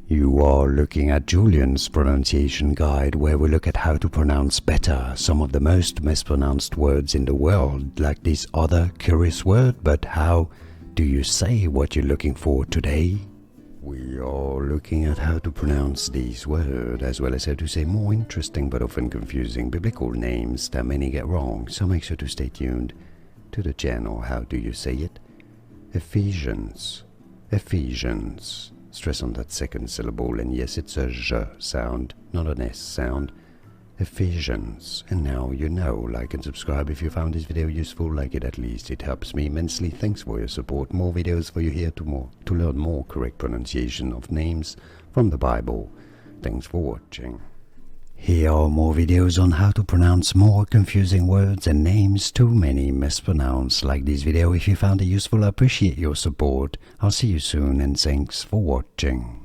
You are looking at Julian's pronunciation guide, where we look at how to pronounce better some of the most mispronounced words in the world, like this other curious word. But how do you say what you're looking for today? We are looking at how to pronounce these words, as well as how to say more interesting but often confusing biblical names that many get wrong, so make sure to stay tuned to the channel. How do you say it? Ephesians. Ephesians. Stress on that second syllable, and yes, it's a j sound, not an s sound. Ephesians. And now you know. Like and subscribe if you found this video useful. Like it at least, it helps me immensely. Thanks for your support. More videos for you here to learn more correct pronunciation of names from the Bible. Thanks for watching. Here are more videos on how to pronounce more confusing words and names too many mispronounced. Like this video if you found it useful. I appreciate your support. I'll see you soon, and thanks for watching.